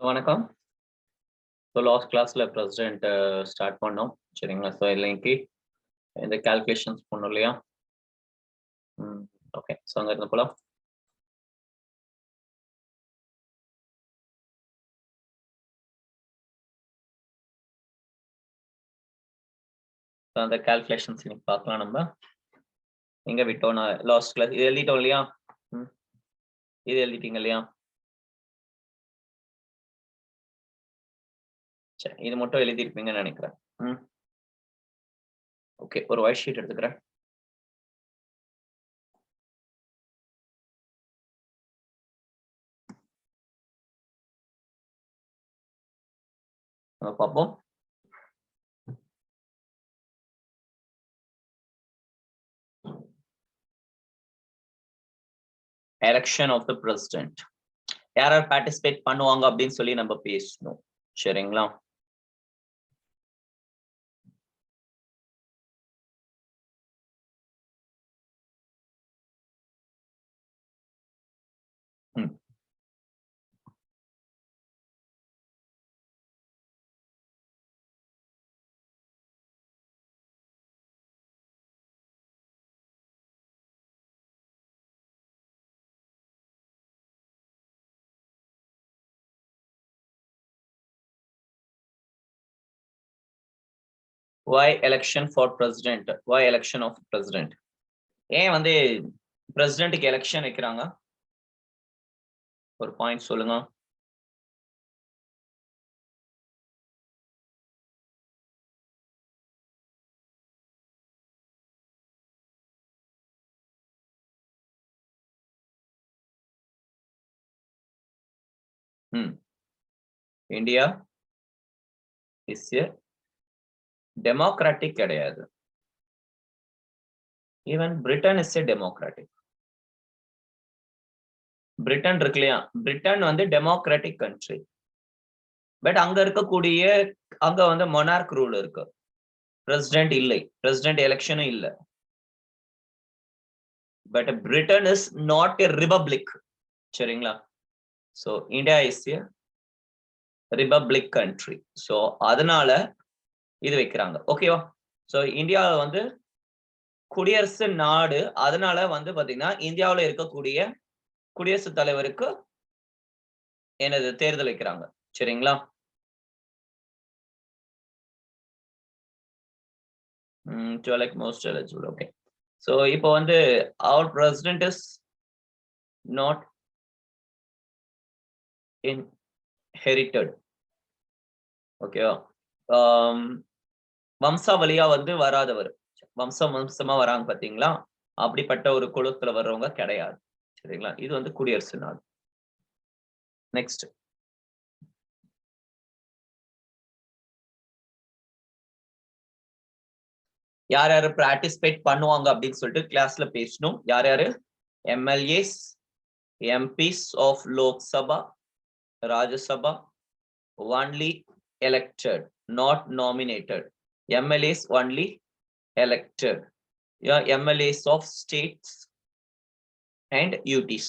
வணக்கம். So last கிளாஸ்ல president start பண்ணோம் சரிங்களா. ஸோ இன்னைக்கு இந்த கால்குலேஷன்ஸ் பண்ணோம் இல்லையா. ஓகே. ஸோ அங்கே இருந்து போலாம். அந்த கால்குலேஷன்ஸ் இன்னைக்கு பார்க்கலாம். நம்ம எங்க விட்டோம்? நான் லாஸ்ட் கிளாஸ் இது எழுதிட்டோம் இல்லையா. இது எழுதிட்டீங்க இல்லையா. சரி, இது மட்டும் எழுதிருப்பீங்கன்னு நினைக்கிறேன். ஓகே, ஒரு ஒயிட் ஷீட் எடுத்துக்கிறேன். பார்ப்போம். எலெக்ஷன் ஆஃப் த பிரசிடென்ட் யார் யார் பார்ட்டிசிபேட் பண்ணுவாங்க அப்படின்னு சொல்லி நம்ம பேசணும் சரிங்களா. Why election for president? Why election of president? ஏன் வந்து பிரசிடென்ட்க்கு எலெக்ஷன் வைக்கிறாங்க? ஒரு பாயிண்ட் சொல்லுங்க. இந்தியா இஸ் எ டெமோக்ராட்டிக் கிடையாது. Even Britain is a democratic. Britain இருக்கு இல்லையா, பிரிட்டன் வந்து டெமோக்ராட்டிக் கண்ட்ரி. பட் அங்க இருக்கக்கூடிய அங்க வந்து மொனார்க் ரூல் இருக்கு. பிரசிடென்ட் இல்லை, பிரசிடென்ட் எலெக்ஷனும் இல்லை. But Britain is not a republic சரிங்களா. So India is a republic country. So அதனால இது வைக்கிறாங்க. ஓகேவா. ஸோ இந்தியாவில் வந்து குடியரசு நாடு, அதனால வந்து பாத்தீங்கன்னா இந்தியாவில் இருக்கக்கூடிய குடியரசுத் தலைவருக்கு என்னது தேர்தல் வைக்கிறாங்க சரிங்களா. To elect most eligible. Okay. So இப்போ வந்து our president is not inherited. ஓகேவா. வம்சாவளியா வந்து வராதவர், வம்சமா வராங்க பாத்தீங்களா, அப்படிப்பட்ட ஒரு குலத்துல வர்றவங்க கிடையாது சரிங்களா. இது வந்து குடியரசு நாடு. நெக்ஸ்ட், யார் யாரு பார்ட்டிசிபேட் பண்ணுவாங்க அப்படின்னு சொல்லிட்டு கிளாஸ்ல பேசணும். யார் யாரு? MLAs, MPs of Lok Sabha, Rajya Sabha, only elected, not nominated. MLAs only elected. Yeah, MLAs of states and UTs.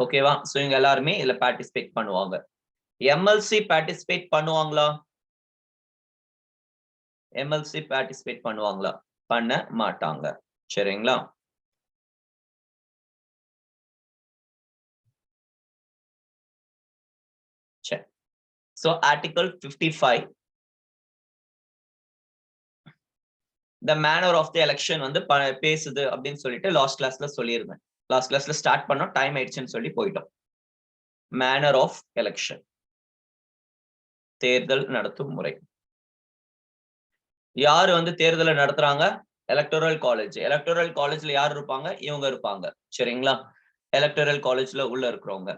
ஓகேவா. சோ இவங்க எல்லாருமே இதுல பார்ட்டிசிபேட் பண்ணுவாங்க. எம்எல்சி பார்ட்டிசிபேட் பண்ணுவாங்களா? எம்எல்சி பார்ட்டிசிபேட் பண்ணுவாங்களா? பண்ண மாட்டாங்க சரிங்களா. சரி. So article 55, the manner of the election வந்து பேசுது அப்படின்னு சொல்லிட்டு லாஸ்ட் கிளாஸ்ல சொல்லியிருந்தேன். லாஸ்ட் கிளாஸ்ல ஸ்டார்ட் பண்ணோம், டைம் ஆயிடுச்சுன்னு சொல்லி போயிட்டோம். மேனர் ஆஃப் எலெக்ஷன், தேர்தல் நடத்தும் முறை. யாரு வந்து தேர்தலை நடத்துறாங்க? Electoral college. எலக்டோரல் காலேஜ்ல யார் இருப்பாங்க? இவங்க இருப்பாங்க சரிங்களா. எலக்டோரல் காலேஜ்ல உள்ள இருக்கிறவங்க.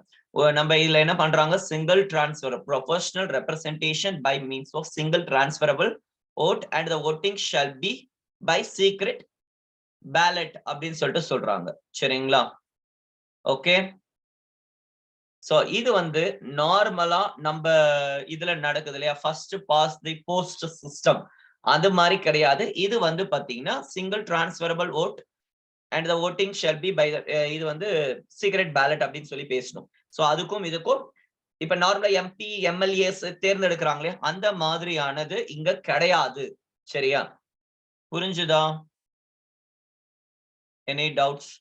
நம்ம இதுல என்ன பண்றாங்க? Single transfer proportional representation by means of single transferable vote and the voting shall be by secret ballot அப்படின்னு சொல்லிட்டு சொல்றாங்க சரிங்களா. ஓகே. சோ இது வந்து நார்மலா நம்ம இதுல நடக்குது இல்லையா, first past the post system, அது மாதிரி கிடையாது. இது வந்து பாத்தீங்கன்னா single transferable vote and the voting shall be by இது வந்து சீக்ரெட் பேலட் அப்படின்னு சொல்லி பேசணும். சோ அதுக்கும் இதுக்கும் இப்ப நார்மலா எம்பி எம்எல்ஏஸ் தேர்ந்தெடுக்கிறாங்களே அந்த மாதிரியானது இங்க கிடையாது. சரியா? புரிஞ்சுதா? Any doubts?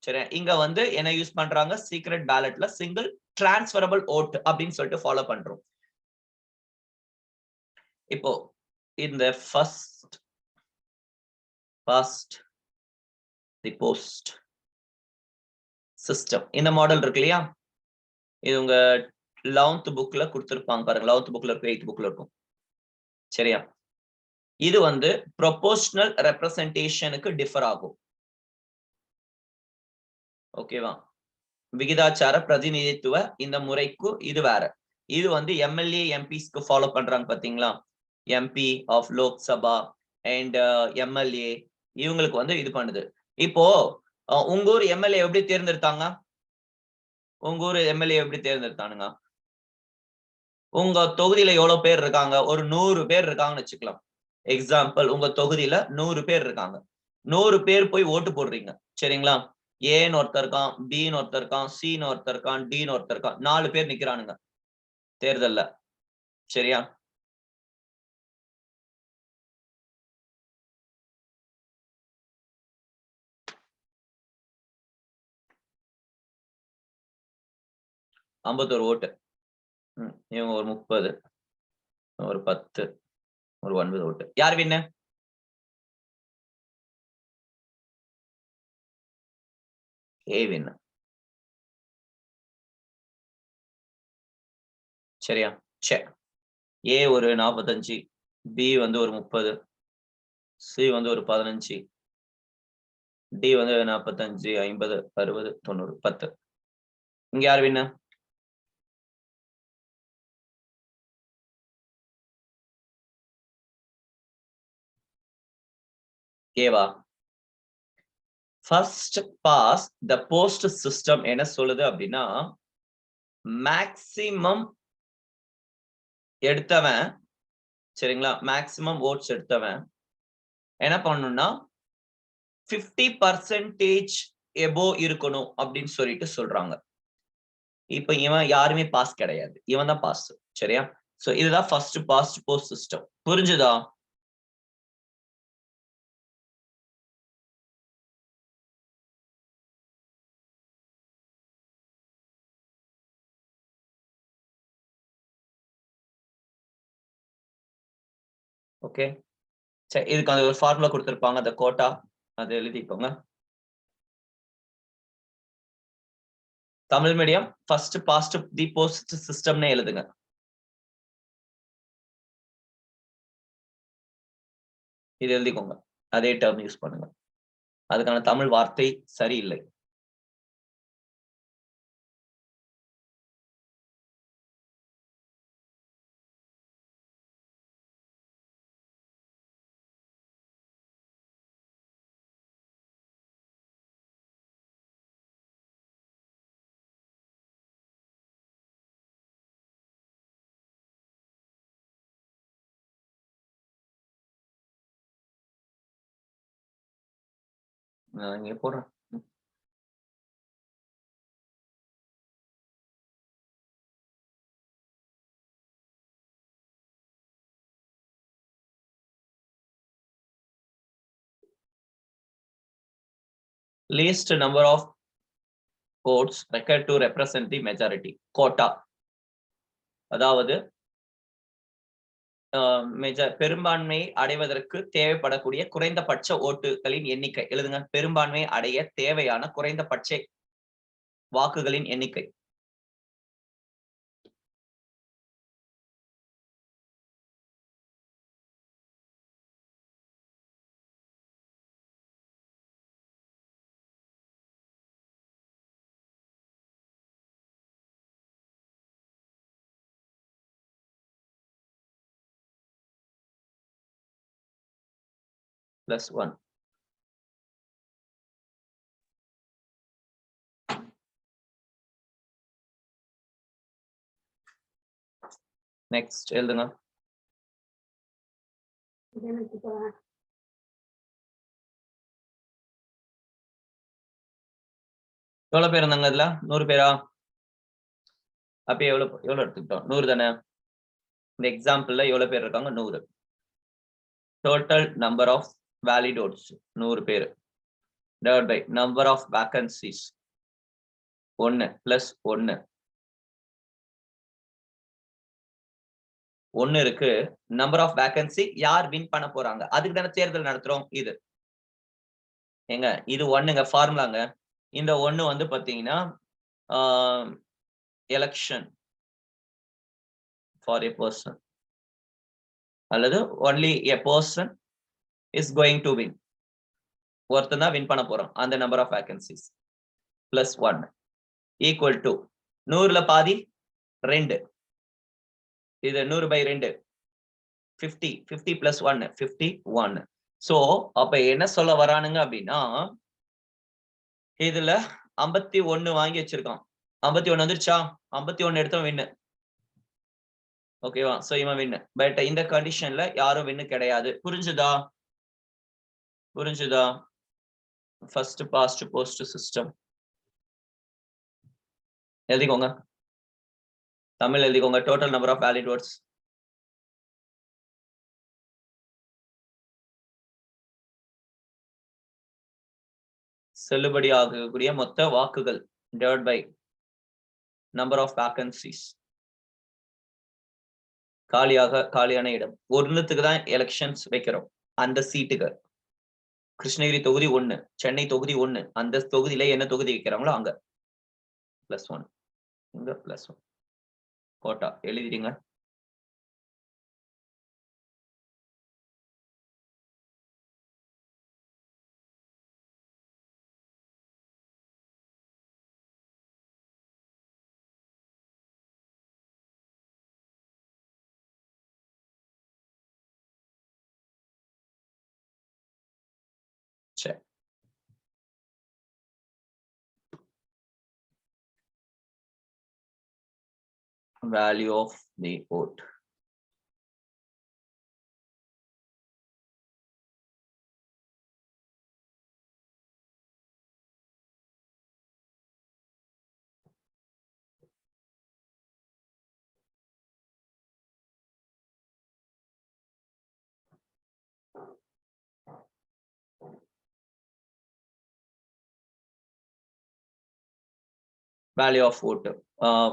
சரி, இங்க வந்து என்ன யூஸ் பண்றாங்க? சீக்ரெட் பேலட்ல சிங்கிள் டிரான்ஸ்ஃபரபிள் ஓட் அப்படின்னு சொல்லிட்டு ஃபாலோ பண்றோம். இப்போ இந்த first past the post system இந்த மாடல் இருக்கு இல்லையா? இது உங்க 11th புக்ல கொடுத்திருப்பாங்க பாருங்க. 11th புக்ல இருக்கும், 8th புக்ல இருக்கும். சரியா? இது வந்து ப்ரொபோர்ஷனல் ரெப்ரசன்டேஷனுக்கு டிஃபர் ஆகும். ஓகேவா? விகிதாச்சார பிரதிநிதித்துவ இந்த முறைக்கு இது வேற. இது வந்து எம்எல்ஏ எம்பிஸ்க்கு ஃபாலோ பண்றாங்க பாத்தீங்களா? MP of Lok Sabha and MLA இவங்களுக்கு வந்து இது பண்ணுது. இப்போ உங்க ஊர் எம்எல்ஏ எப்படி தேர்ந்தெடுத்தாங்க? உங்க ஊர் எம்எல்ஏ எப்படி தேர்ந்தெடுத்தானுங்க? உங்க தொகுதியில எவ்வளவு பேர் இருக்காங்க? ஒரு 100 பேர் இருக்காங்கன்னு வச்சுக்கலாம். எக்ஸாம்பிள் உங்க தொகுதியில 100 பேர் இருக்காங்க. 100 பேர் போய் ஓட்டு போடுறீங்க. சரிங்களா? ஏன்னு ஒருத்தர் இருக்கான், பின்னு ஒருத்தர் இருக்கான், சின்னு ஒருத்தர் இருக்கான், டின்னு ஒருத்தர் இருக்கான். 4 பேர் நிக்கிறானுங்க தேர்தல்ல. சரியா? ஐம்பத்தொரு ஓட்டு. இவங்க ஒரு 30, ஒரு 10, ஒரு 9 ஓட்டு. யார் வின்னு? ஏ வின்னு. சரியா? சரி. ஏ ஒரு 45, பி வந்து ஒரு 30, சி வந்து ஒரு 15, டி வந்து 45, 50, 60, 90, 10. இங்க யார் வின்னு? ஏவா? First past the post system என்ன சொல்லுது அப்படின்னா, மேக்சிமம் எடுத்தவன், சரிங்களா? மேக்சிமம் ஓட்ஸ் எடுத்தவன் என்ன பண்ணணும்னா 50% எபோவ் இருக்கணும் அப்படின்னு சொல்லிட்டு சொல்றாங்க. இப்ப இவன் யாருமே பாஸ் கிடையாது. இவன் தான் பாஸ். சரியா? சோ இதுதான் ஃபர்ஸ்ட் பாஸ்ட் போஸ்ட் சிஸ்டம். புரிஞ்சுதா? ஓகே. சரி, இதுக்கு அந்த ஒரு ஃபார்முலா கொடுத்திருப்பாங்க. அந்த கோட்டா அதை எழுதிக்கோங்க. Tamil medium first past the post சிஸ்டம்னே எழுதுங்க. இது எழுதிக்கோங்க. அதே டேர்ம் யூஸ் பண்ணுங்க. அதுக்கான தமிழ் வார்த்தை சரியில்லை. நான் இங்க போடுறேன். Least number of votes required to represent the majority. Quota. அதாவது பெரும்பான்மை அடைவதற்கு தேவைப்படக்கூடிய குறைந்தபட்ச ஓட்டுகளின் எண்ணிக்கை எழுதுங்க. பெரும்பான்மை அடைய தேவையான குறைந்தபட்ச வாக்குகளின் எண்ணிக்கை. +1. நெக்ஸ்ட் எழுதுங்க. எவ்வளவு பேர் இருந்தாங்க இதுல? 100 பேரா? அப்ப எவ்வளவு எடுத்துக்கிட்டோம்? 100 தானே? இந்த எக்ஸாம்பிள்ல எவ்வளவு பேர் இருக்காங்க? 100. Total number of valid votes 100 பேர் divided by number of vacancies 1 plus 1 இருக்கு. நம்பர் ஆஃப் வேகன்சி யார் வின் பண்ண போறாங்க அதுக்கு தானே தேர்தல் நடத்துறோம். இது ஏங்க இது 1ங்க ஃபார்முலாங்க. இந்த 1 வந்து பாத்தீங்கன்னா எலெக்ஷன் ஃபார் a person அல்லது only a person is going to win. ஒருத்தன் தான் வின் பண்ண போறோம். அந்த number of vacancies plus 1 equal to 100ல பாதி 2. இது 100/2 50 பிளஸ் 1 51. சோ அப்ப என்ன சொல்ல வரானுங்க அப்படின்னா இதுல 51 வாங்கி வச்சிருக்கான். 51 வந்துருச்சா? 51 எடுத்தோம் வின்னு. ஓகேவா? சோ இவன் வின்னு. பட் இந்த கண்டிஷன்ல யாரும் வின்னு கிடையாது. புரிஞ்சுதா? ஃபர்ஸ்ட் பாஸ்ட் போஸ்ட் சிஸ்டம் எழுதிக்கோங்க. தமிழ் எழுதிக்கோங்க. Total number of valid votes செல்லுபடி ஆகக்கூடிய மொத்த வாக்குகள் divided by number of vacancies காலியான இடம். ஒண்ணுத்துக்கு தான் எலெக்ஷன்ஸ் வைக்கிறோம். அந்த சீட்டுக்கு கிருஷ்ணகிரி தொகுதி 1, சென்னை தொகுதி 1, அந்த தொகுதியில என்ன தொகுதி வைக்கிறாங்களோ அங்க +1 இங்க +1 கோட்டா எழுதிடுங்க. சரி, value of the vote value of vote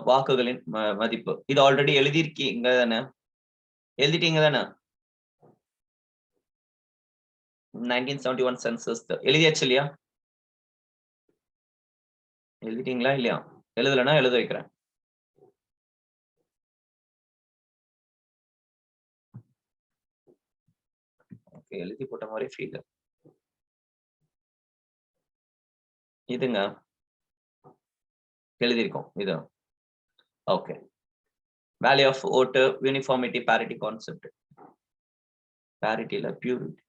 வாக்குகளின் மதிப்பு. இது ஆல்ரெடி எழுதிருக்கீங்க தானே? எழுதிட்டீங்க தானே? 1971 சென்சஸ் எழுதியாச்சு இல்லையா? எழுதிட்டீங்களா இல்லையா? எழுதலைன்னா எழுத வைக்கிறேன். ஓகே, எழுதி போட்ட மாதிரி ஃபீல். இதுங்க எழுதியிருக்கோம் இது. ஓகே, வேல்யூ ஆஃப் ஓட்டு, யூனிஃபார்மிட்டி, பேரிட்டி கான்செப்ட். பேரிட்டில பியூரிட்டி,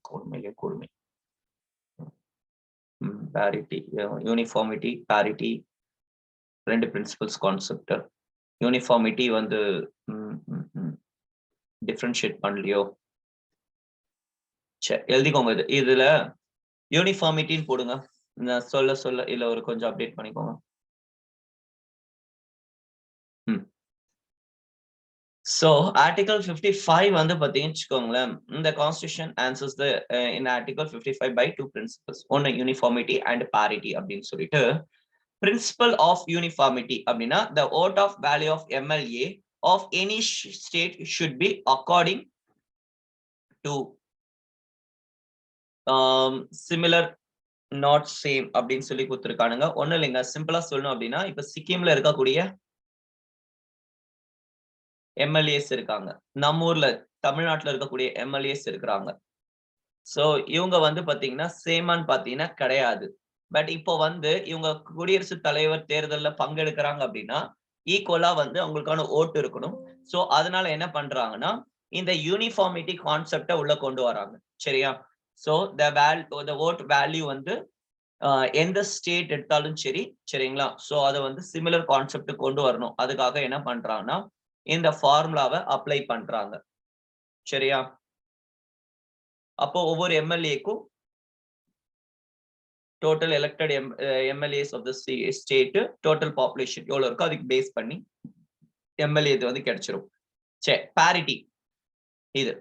கொடுமை. பேரிட்டி, யூனிஃபார்மிட்டி, பேரிட்டி ரெண்டு பிரின்சிபல்ஸ் கான்செப்ட். யூனிஃபார்மிட்டி வந்து டிஃபரன்ஷியேட் பண்ணலையோ? சரி, எழுதிக்கோங்க. இதுல யூனிஃபார்மிட்டின்னு போடுங்க. சொல்ல இல்ல ஒரு கொஞ்சம் அப்டேட் பண்ணிக்கோங்க. So article 55 வந்து பாத்தீங்கன்னு வச்சுக்கோங்களேன், இந்த constitution answers the in article 55 by two principles. ஒன்னு uniformity and parity அப்படின்னு சொல்லிட்டு, principle of uniformity அப்படின்னா the vote of value of MLA of any state should be according to similar not same அப்படின்னு சொல்லி கொடுத்திருக்கானுங்க. ஒண்ணு இல்லைங்க, சிம்பிளா சொல்லணும் அப்படின்னா இப்ப சிக்கிம்ல இருக்கக்கூடிய எம்எல்ஏஸ் இருக்காங்க, நம்ம ஊர்ல தமிழ்நாட்டுல இருக்கக்கூடிய எம்எல்ஏஸ் இருக்கிறாங்க. சோ இவங்க வந்து பாத்தீங்கன்னா சேமான்னு பாத்தீங்கன்னா கிடையாது. பட் இப்போ வந்து இவங்க குடியரசுத் தலைவர் தேர்தல்ல பங்கெடுக்கிறாங்க அப்படின்னா ஈக்குவலா வந்து அவங்களுக்கான ஓட்டு இருக்கணும். சோ அதனால என்ன பண்றாங்கன்னா இந்த யூனிஃபார்மிட்டி கான்செப்ட உள்ள கொண்டு வராங்க. சரியா? சோ the vote value வந்து எந்த ஸ்டேட் எடுத்தாலும் சரி, சரிங்களா? சோ அதை வந்து சிமிலர் கான்செப்ட் கொண்டு வரணும். அதுக்காக என்ன பண்றாங்கன்னா இந்த ஃபார்முலாவை அப்ளை பண்றாங்க. சரியா? அப்போ ஒவ்வொரு எம்எல்ஏக்கும் total elected MLAs of the state total population எவ்வளவு இருக்கோ அதுக்கு பேஸ் பண்ணி MLA இது வந்து கிடைச்சிரும். சரி, parity இது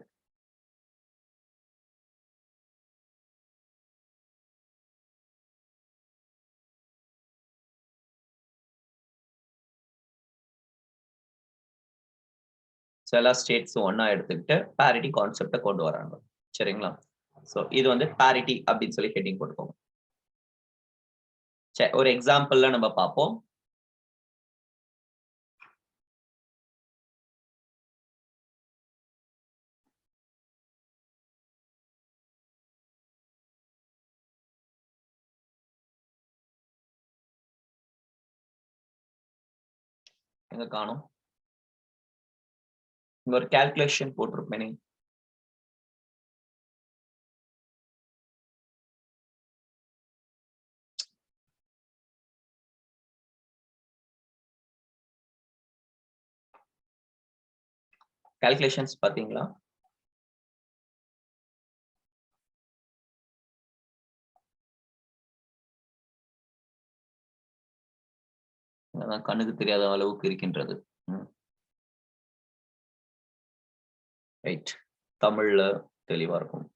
எல்லா ஸ்டேட்ஸ் ஒன்னா எடுத்துக்கிட்டு parity கான்செப்ட கொண்டு வராங்க. சரிங்களா? சோ இது வந்து parity அப்படின்னு சொல்லி ஹெட்டிங் போட்டுக்கோங்க. சரி, ஒரு எக்ஸாம்பிள்ல நம்ம பார்ப்போம். எங்க காணோம்? இங்க ஒரு கால்குலேஷன் போட்டிருப்பேனே. கால்குலேஷன்ஸ் பாத்தீங்களா? கண்ணுக்கு தெரியாத அளவுக்கு இருக்கின்றது. ரைட், தமிழ்ல தெளிவா இருக்கும்.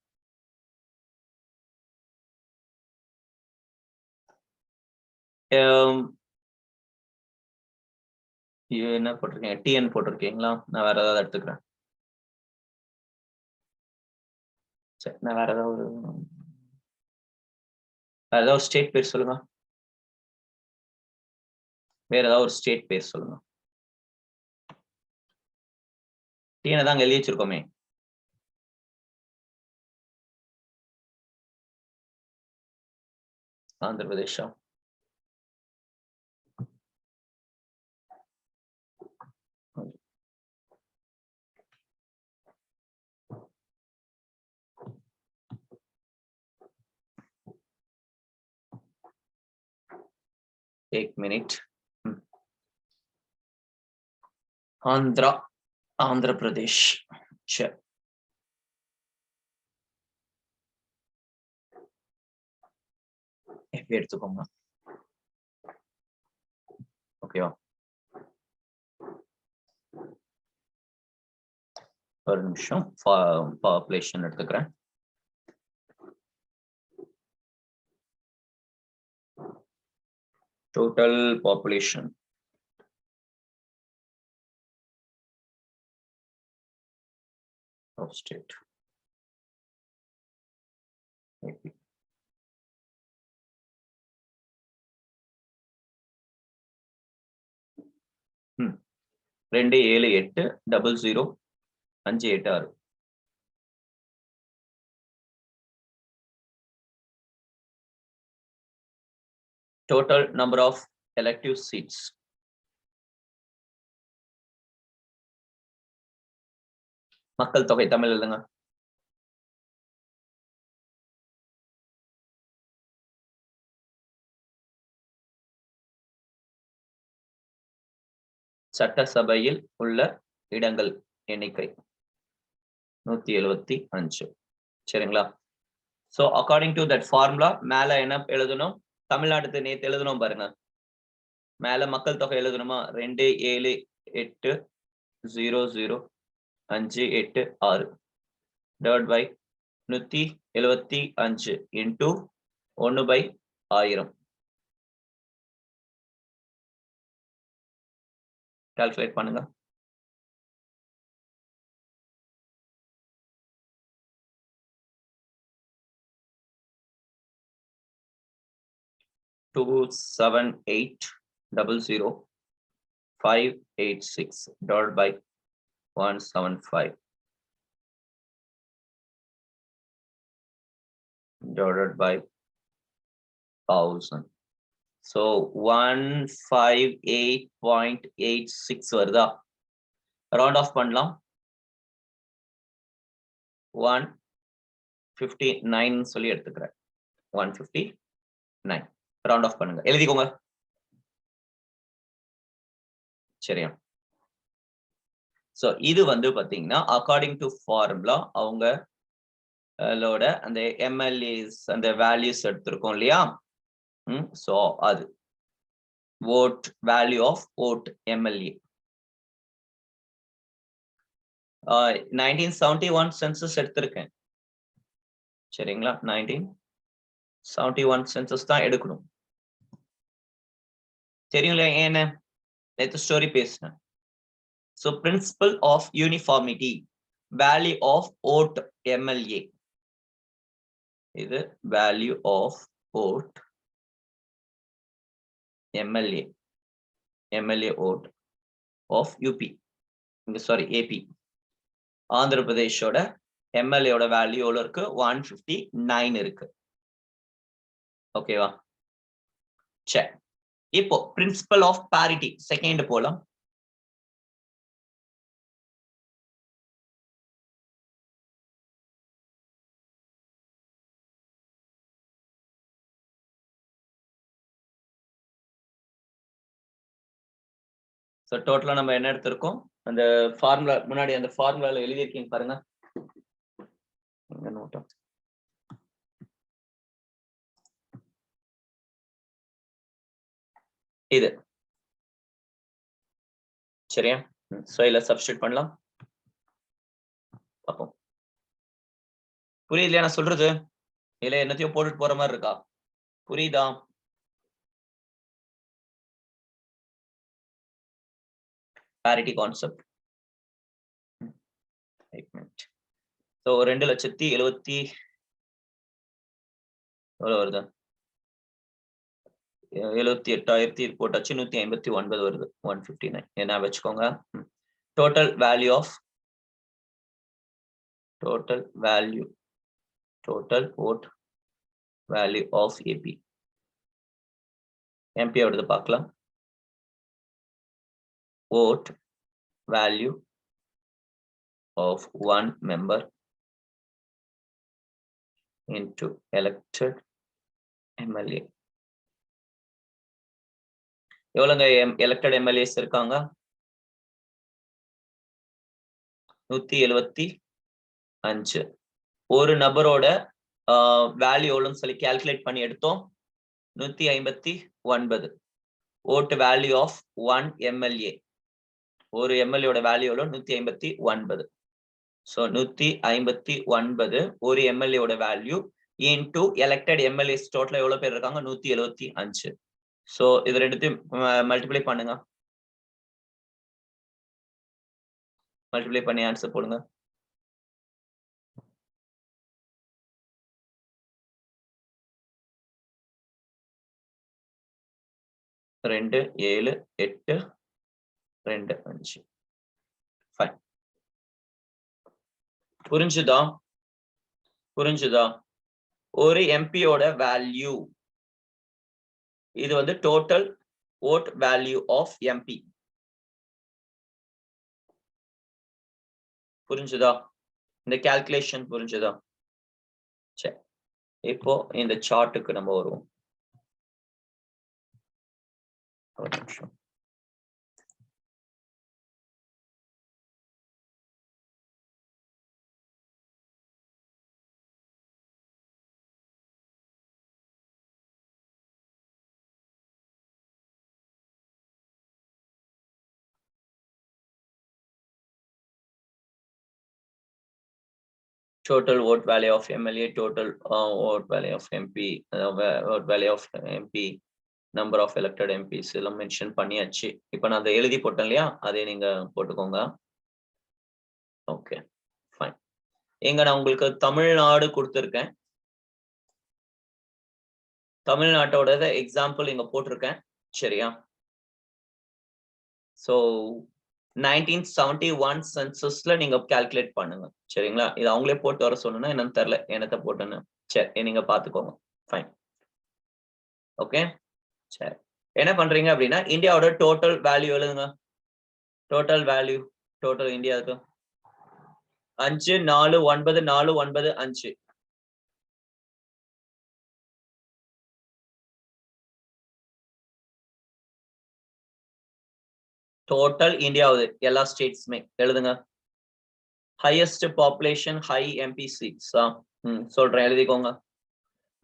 என்ன போட்டிருக்கீங்க? டிஎன் போட்டிருக்கீங்களா? நான் வேற ஏதாவது எடுத்துக்கிறேன். சரி, நான் வேற ஏதாவது ஸ்டேட் பேர் சொல்லுங்க. வேற ஏதாவது ஒரு ஸ்டேட் பேர் சொல்லுங்க. டிஎன் தான் எழுதி வச்சிருக்கோமே. ஆந்திர பிரதேஷா? एक मिनट. आंध्र प्रदेश. चल, எடுத்துக்கோங்க. ஓகேவா? ஒரு நிமிஷம் பாப்புலேஷன் எடுத்துக்கிறேன். total population of state. Maybe. ரெண்டு 7 8 00 5 8 6. Total number of elective seats. மக்கள் தொகை தமிழ் எழுதுங்க. சட்டசபையில் உள்ள இடங்கள் எண்ணிக்கை 175. சரிங்களா? So according to that formula மேல என்ன எழுதணும்? தமிழ்நாட்டுக்கு நேத்து எழுதணும் பாருங்க. மேல மக்கள் தொகை எழுதணுமா? 2 7 8 00 5 8 6 டிவைட் பை 175 இன்டு 1/1000. கால்குலேட் பண்ணுங்க. 27800,586 divided by 175 divided by 1000. So 158.86 வருதா? ரவுண்ட் ஆஃப் பண்ணலாம். 159 சொல்லி எடுத்துக்கிறேன். 159 ரவுண்ட் ஆஃப் பண்ணுங்க. எழுதிக்கோங்க. சரியா? சோ இது வந்து பாத்தீங்கன்னா அக்கார்டிங் டு ஃபார்முலா அவங்களோட அந்த எம்எல்ஏஸ் அந்த வேல்யூஸ் எடுத்திருக்கோம் இல்லையா? So அது vote value of vote MLA. 1971 census எடுத்திருக்கேன் சரிங்களா 1971 census தான் எடுக்கணும் தெரியும்ல என்ன நேத்து ஸ்டோரி பேசினேன் so principle of uniformity value of vote MLA இது value of vote MLA vote of UP sorry AP Andhra பிரதேஷோட MLA ஓட வேல்யூ எவ்வளவு இருக்கு 159 இருக்கு ஓகேவா சரி இப்போ பிரின்சிபல் ஆஃப் பாரிட்டி செகண்ட் போலாம் சோ டோட்டலா நம்ம என்ன எடுத்திருக்கோம் அந்த ஃபார்முலா முன்னாடி அந்த ஃபார்முலால எழுதி இருக்கீங்க பாருங்க நோட்டம் இது சரியா சோ இல்ல சப்ஸ்டிட்யூட் பண்ணலாம் பாப்போம் புரியுது நான் சொல்றது இல்ல என்னத்தையும் போட்டுட்டு போற மாதிரி இருக்கா புரியுதா parity concept so 2,70,000 எவ்வளவு வருது 78,000 போட்டாச்சு 159 வருது 159 என்ன வச்சுக்கோங்க total value vote value of AP MP எடுத்து பார்க்கலாம் vote value of one member into elected MLA எவ்வளவுங்க elected MLAs இருக்காங்க 175 ஒரு நபரோட வேல்யூ எவ்வளவுன்னு சொல்லி கால்குலேட் பண்ணி எடுத்தோம் 159 vote value of one MLA ஒரு MLA ஓட வேல்யூ எவ்வளவு 159 so 159 ஒரு MLA ஓட வேல்யூ into elected MLAs டோட்டலா எவ்வளவு பேர் இருக்காங்க 175 so இது ரெண்டுத்தையும் மல்டிப்ளை பண்ணுங்க மல்டிப்ளை பண்ணி ஆன்சர் போடுங்க ரெண்டு 7 8 2 5 ஃபைன் புரிஞ்சுதா ஒரு எம்பியோட வேல்யூ இது வந்து total vote value of MP புரிஞ்சுதா இந்த கால்குலேஷன் புரிஞ்சுதா சரி இப்போ இந்த சார்ட்டுக்கு நம்ம வருவோம் ஒரு நிமிஷம் total vote value of MLA, total vote value of MP, vote value of MP, number of elected MPs எல்லாம் மென்ஷன் பண்ணியாச்சு இப்போ நான் அதை எழுதி போட்டேன் இல்லையா அதை நீங்க போட்டுக்கோங்க ஓகே ஃபைன் எங்க நான் உங்களுக்கு தமிழ்நாடு கொடுத்துருக்கேன் தமிழ்நாட்டோட எக்ஸாம்பிள் இங்க போட்டிருக்கேன் சரியா சோ 1971 சென்சஸ்ல நீங்க கால்குலேட் பண்ணுங்க சரிங்களா இது அவங்களே போட்டு வர சொன்னா என்னன்னு தெரியல என்னத்த போட்டுன்னு சரி நீங்க பாத்துக்கோங்க ஃபைன் ஓகே சரி என்ன பண்றீங்க அப்படின்னா இந்தியாவோட டோட்டல் வேல்யூ எழுதுங்க டோட்டல் வேல்யூ டோட்டல் இந்தியாவுக்கு 5,4,9,4,9,5 டோட்டல் இந்தியாவுது எல்லா ஸ்டேட்ஸ்மே எழுதுங்க highest population high MP seats சொல்றேன் எழுதிக்கோங்க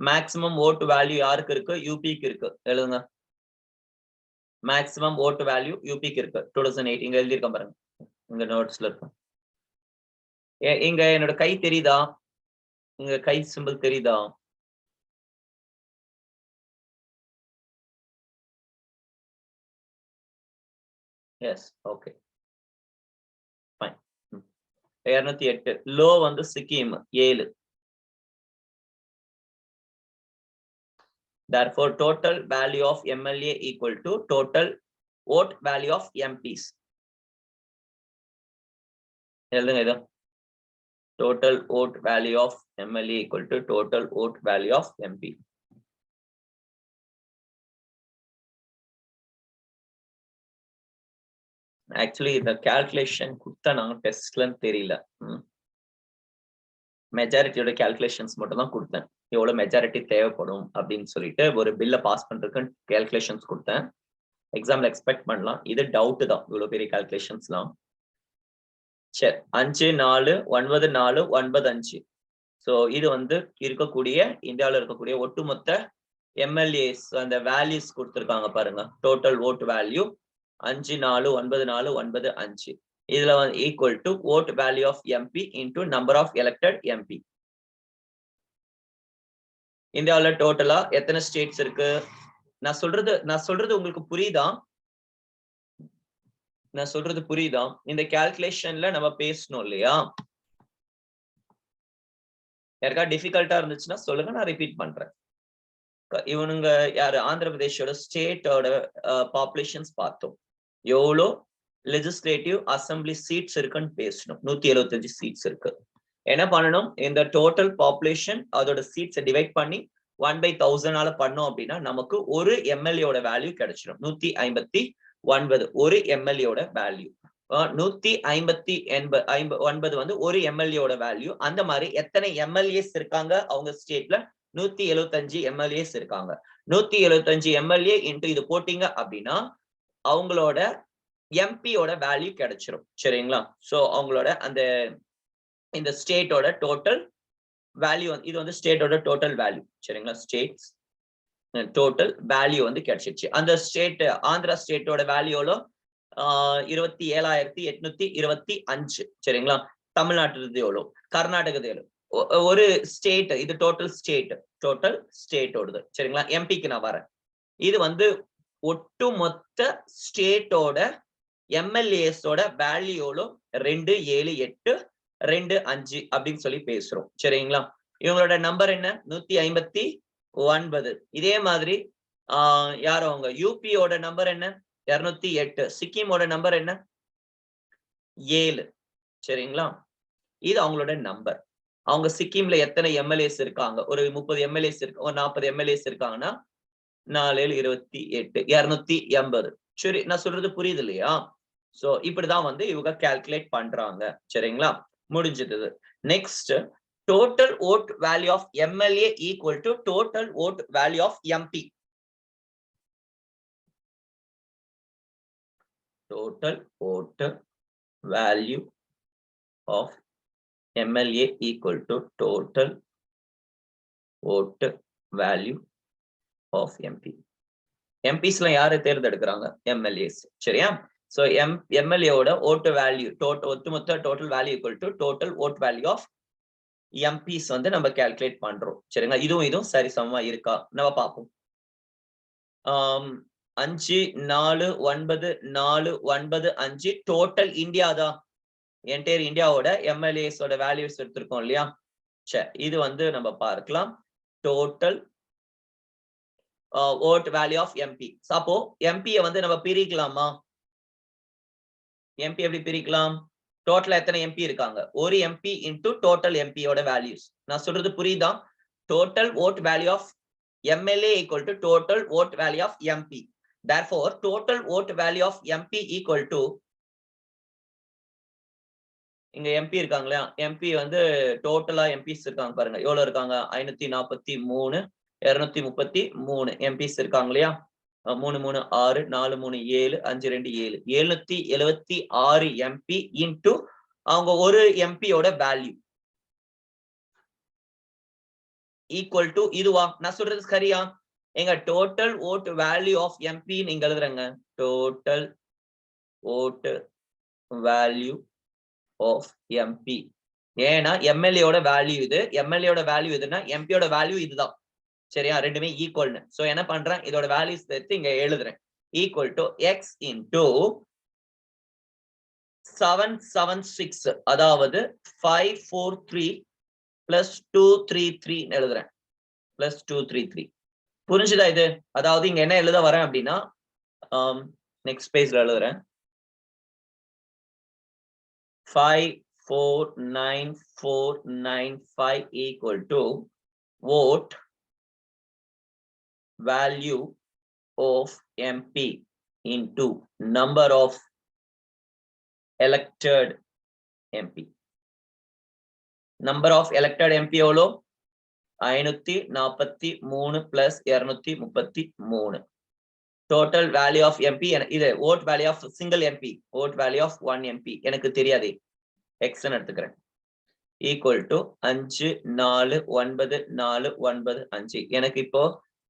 மேக்ஸிமம் ஓட் வேல்யூ யாருக்கு இருக்கு? யூபிக்கு இருக்கு. எழுதுங்க. மேக்ஸிமம் ஓட் வேல்யூ யூபிக்கு இருக்கு. 2008 இங்க எழுதியிருக்கேன் பாருங்க. இங்க நோட்ஸ்ல இருக்கு. இங்க என்னோட கை தெரியுதா? இங்க கை சிம்பிள் தெரியுதா? Yes, okay, fine. 208. லோ வந்து Sikkim 7. Therefore, total value of MLA equal to total vote value of MPs. எழுதுங்க இத. Total vote value of MLA equal to total vote value of MP. Actually, the calculation குடுத்தனா டெஸ்ட்ல தெரியல. மெஜாரிட்டியோட calculations மட்டும் தான் கொடுத்தேன். எவ்வளவு majority தேவைப்படும் அப்படின்னு சொல்லிட்டு ஒரு பில்ல பாஸ் பண்றதுக்கு கால்குலேஷன்ஸ் கொடுத்தேன். எக்ஸாம்ல எக்ஸ்பெக்ட் பண்ணலாம். இது டவுட் தான், இவ்வளவு பெரிய கால்குலேஷன்ஸ்லாம். சரி, 5 4 9 4 9 5. ஸோ இது வந்து இருக்கக்கூடிய இந்தியாவில் இருக்கக்கூடிய ஒட்டுமொத்த எம்எல்ஏஸ் அந்த வேல்யூஸ் கொடுத்துருக்காங்க பாருங்க. Total vote value 5 4 9 4 9 5. இதுல வந்து equal to vote value of MP into number of elected MP. இந்தியாவுல டோட்டலா எத்தனை ஸ்டேட்ஸ் இருக்கு? நான் சொல்றது உங்களுக்கு புரியுதா? நான் சொல்றது புரியுதா? இந்த கால்குலேஷன்ல நம்ம பேசணும் இல்லையா? யாருக்கா டிஃபிகல்ட்டா இருந்துச்சுன்னா சொல்லுங்க, நான் ரிப்பீட் பண்றேன். இவனுங்க யாரு? ஆந்திர பிரதேஷோட ஸ்டேட்டோட பாப்புலேஷன்ஸ் பார்த்தோம். எவ்வளோ லெஜிஸ்லேட்டிவ் அசம்பிளி சீட்ஸ் இருக்குன்னு பேசணும். 175 சீட்ஸ் இருக்கு. என்ன பண்ணணும்? இந்த டோட்டல் பாப்புலேஷன் அதோட சீட்ஸை டிவைட் பண்ணி 1/1000 பண்ணோம் அப்படின்னா நமக்கு ஒரு எம்எல்ஏட வேல்யூ கிடைச்சிடும். 159 ஒரு எம்எல்ஏட வேல்யூ. 159 வந்து ஒரு எம்எல்ஏட வேல்யூ. அந்த மாதிரி எத்தனை எம்எல்ஏஸ் இருக்காங்க அவங்க ஸ்டேட்ல? 175 எம்எல்ஏஸ் இருக்காங்க. 175 எம்எல்ஏ இன்டு இது போட்டீங்க அப்படின்னா அவங்களோட எம்பியோட வேல்யூ கிடைச்சிரும். சரிங்களா? சோ அவங்களோட அந்த இந்த ஸ்டேட்டோட டோட்டல் வேல்யூ இது வந்து ஸ்டேட்டோட டோட்டல் வேல்யூ. சரிங்களா? ஸ்டேட்ஸ் டோட்டல் வேல்யூ வந்து கிடைச்சிருச்சு. அந்த ஸ்டேட் ஆந்திரா ஸ்டேட்டோட வேல்யூல 27,825. சரிங்களா? தமிழ்நாட்டு எவ்வளவு? கர்நாடகது எவ்வளவு? ஒரு ஸ்டேட் இது டோட்டல் ஸ்டேட்டோடது. சரிங்களா? எம்பிக்கு நான் வரேன். இது வந்து ஒட்டுமொத்த ஸ்டேட்டோட எம்எல்ஏஸோட வேல்யூலும் 27825 அப்படின்னு சொல்லி பேசுறோம். சரிங்களா? இவங்களோட நம்பர் என்ன? 159. இதே மாதிரி யாரும் அவங்க யூபியோட நம்பர் என்ன? 208. சிக்கிமோட நம்பர் என்ன? 7. சரிங்களா? இது அவங்களோட நம்பர். அவங்க சிக்கிம்ல எத்தனை எம்எல்ஏஸ் இருக்காங்க? ஒரு 30 எம்எல்ஏஸ் இருக்கு, ஒரு 40 எம்எல்ஏஸ் இருக்காங்கன்னா 4 7 28 280. சரி, நான் சொல்றது புரியுது இல்லையா? சோ இப்படிதான் வந்து இவங்க கால்குலேட் பண்றாங்க. சரிங்களா? முடிஞ்சது. Next, total vote value of MLA equal to total vote value of MP. Total vote value of MLA equal to total vote value of MP. MPs ல யாரை தேர்ந்தெடுக்கிறாங்க? MLAs. சரியா? So MLA ஓட vote value ஒட்டுமொத்த total value equal to total vote value of MPs வந்து நம்ம calculate பண்றோம். சரிங்களா? இதுவும் சரி சமமா இருக்கா நம்ம பார்ப்போம். 5 4 9 4 9 5 டோட்டல் இந்தியா தான். என்டையர் இந்தியாவோட எம்எல்ஏஸ் ஓட வேல்யூஸ் எடுத்திருக்கோம் இல்லையா? சரி, இது வந்து நம்ம பார்க்கலாம். Total vote value of MP. அப்போ எம்பியை வந்து நம்ம பிரிக்கலாமா? எம்பி எப்படி பிரிக்கலாம்? டோட்டலா எத்தனை எம்பி இருக்காங்க? ஒரு எம்பி இன்டு டோட்டல் எம்பியோட வேல்யூஸ். நான் சொல்றது புரியுதா? Total vote value of MLA equal to total vote value of MP. therefore total vote value of MP equal to, இங்க எம்பி இருக்காங்களா? எம்பி வந்து டோட்டலா எம்பிஸ் இருக்காங்க பாருங்க. எவ்வளவு இருக்காங்க? 543 233 எம்பிஸ் இருக்காங்க இல்லையா? 3 3 6 4 3 7 5 2 7 776 எம்பி இன்டு அவங்க ஒரு எம்பியோட வேல்யூ. ஈக்குவல் டு இதுவா? நான் சொல்றது சரியா? எங்க total vote value of MP நீங்க எழுதுறங்க. Total vote value of MP. ஏன்னா எம்எல்ஏயோட வேல்யூ இது, எம்எல்ஏயோட வேல்யூ இதுன்னா எம்பியோட வேல்யூ இதுதான். சரியா? ரெண்டுமே ஈக்குவல்னு. சோ என்ன பண்றேன், இதோட வேல்யூஸ் எடுத்து இங்க எழுதுறேன். ஈக்குவல் டு எக்ஸ் இன்டு 776, அதாவது 543 பிளஸ் 233 எழுதுறேன். பிளஸ் 233. புரிஞ்சுதா இது? அதாவது இங்க என்ன எழுத வரேன் அப்படின்னா, நெக்ஸ்ட் பேஜ்ல எழுதுறேன். 549,495 equal to vote value of MP into number of elected MP. Number of elected MP எவ்வளோ? 543 plus 233. Total value of MP, இது vote value of single MP, vote value of 1 MP எனக்கு தெரியாது, x ன்னு எடுத்துக்கிறேன். equal to 5,4,9,4,9,5. எனக்கு இப்போ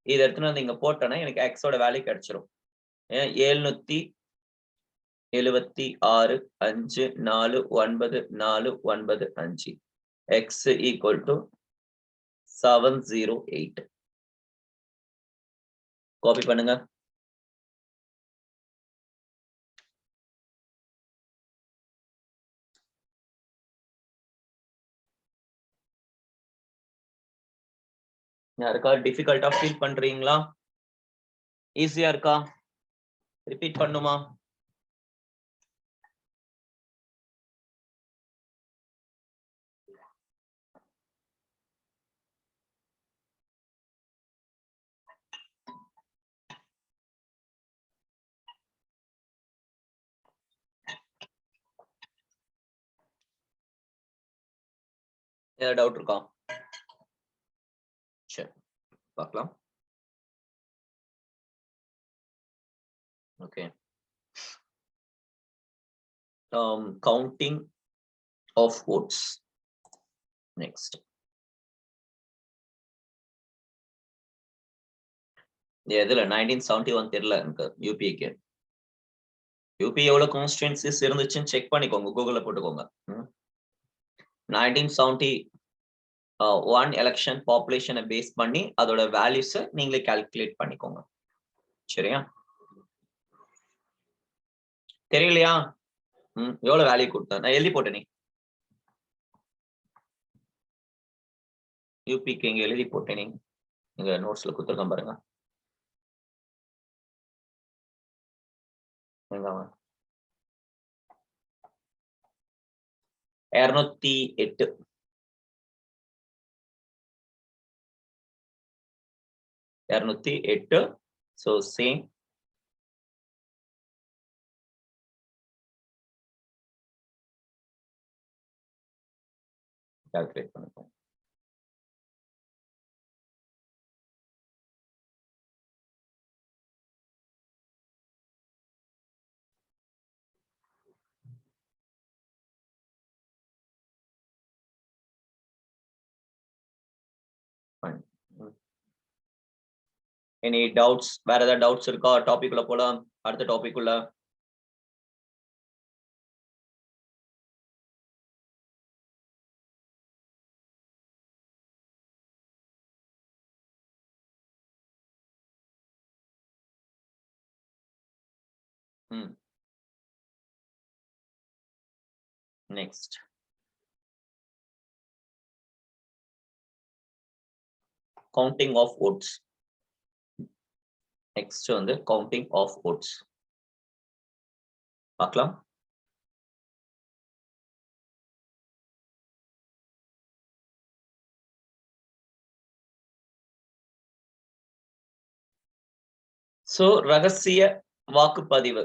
இதை எடுத்துன்னு வந்து இங்க போட்டோன்னா எனக்கு x ஓட வேல்யூ கிடைச்சிரும். 776,5,4,9,4,9,5. x equal to 708. காப்பி பண்ணுங்க. யாருக்கா டிஃபிகல்ட்டா ஃபீல் பண்றீங்களா? ஈஸியா இருக்கா? ரிப்பீட் பண்ணுமா? ஏதாவது டவுட் இருக்கா? சரி, பார்க்கலாம். Okay. Counting of votes. Next. எதுல 1971 தெரியல எனக்கு யூபிக்கு. யூபி எவ்வளவு கான்ஸ்டிட்யூன்சிஸ் இருந்துச்சுன்னு செக் பண்ணிக்கோங்க, கூகுள்ல போட்டுக்கோங்க. 1971 எலெக்ஷன் பாப்புலேஷனை பேஸ் பண்ணி அதோட வேல்யூஸ் நீங்களே கால்குலேட் பண்ணிக்கோங்க. சரியா? தெரியலையா? எவ்வளவு வேல்யூ கொடுத்தேன் நான் எழுதி போட்டேனே. யூபிக்கு இங்க எழுதி போட்டேனே, இங்க நோட்ஸ்ல கொடுத்துருக்கேன் பாருங்க. 208. 208. So same. Calculate பண்ணிப்போம். Any doubts? வேற ஏதாவது டவுட்ஸ் இருக்கா? டாபிக் உள்ள போலாம். அடுத்த டாபிக் உள்ள. Next counting of votes. Next வந்து கவுண்டிங் ஆஃப் votes பார்க்கலாம். சோ ரகசிய வாக்குப்பதிவு.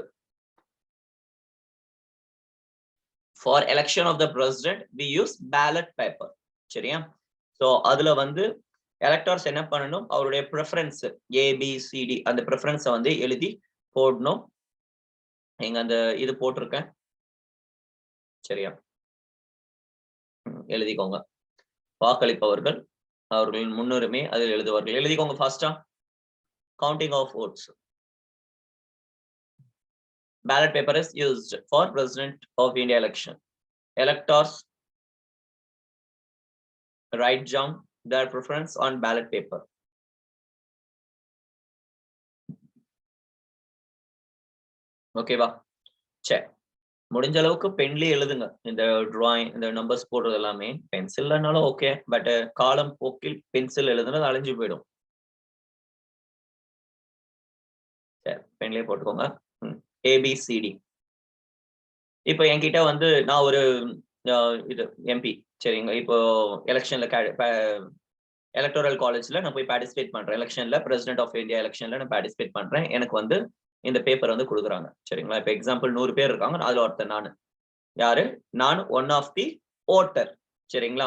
For election of the president we use ballot paper. சரியா? சோ அதுல வந்து எலக்டர்ஸ் என்ன பண்ணணும், அவருடைய ப்ரெஃபரன்ஸ் ABCD அந்த ப்ரெஃபரன்ஸை வந்து எழுதி போடணும். நீங்க அந்த இது போட்டிருக்கேன். சரியா? எழுதிக்கோங்க. வாக்களிப்பவர்கள் அவர்களின் முன்னுரிமை அதில் எழுதுவார்கள். எழுதிக்கோங்க ஃபாஸ்டா. Counting of votes. Ballot paper is used for President of India election. Electors write down their preference on ballot paper. ஓகேவா? சரி, முடிஞ்ச அளவுக்கு பென்லயே எழுதுங்க. இந்த டிராயிங், இந்த நம்பர்ஸ் போடுறது எல்லாமே பென்சில்லனாலும் ஓகே, பட் காலம் போக்கில் பென்சில் எழுதுனது அழிஞ்சு போயிடும். சரி, பென்லயே போட்டுக்கோங்க. ABCD. இப்போ என்கிட்ட வந்து நான் ஒரு இது எம்பி, சரிங்க. இப்போ எலெக்ஷன்ல எலக்டோரல் காலேஜ்ல நான் போய் பார்ட்டிசிபேட் பண்றேன். எலெக்ஷன்ல பிரசிடென்ட் ஆஃப் இந்தியா எலெக்ஷன்ல நான் பார்ட்டிசிபேட் பண்றேன். எனக்கு வந்து இந்த பேப்பர் வந்து கொடுக்குறாங்க, சரிங்களா. இப்போ எக்ஸாம்பிள் 100 பேர் இருக்காங்க, அதுல ஒருத்தர் நானு. யாரு? நான் ஒன் ஆஃப் தி ஓட்டர், சரிங்களா.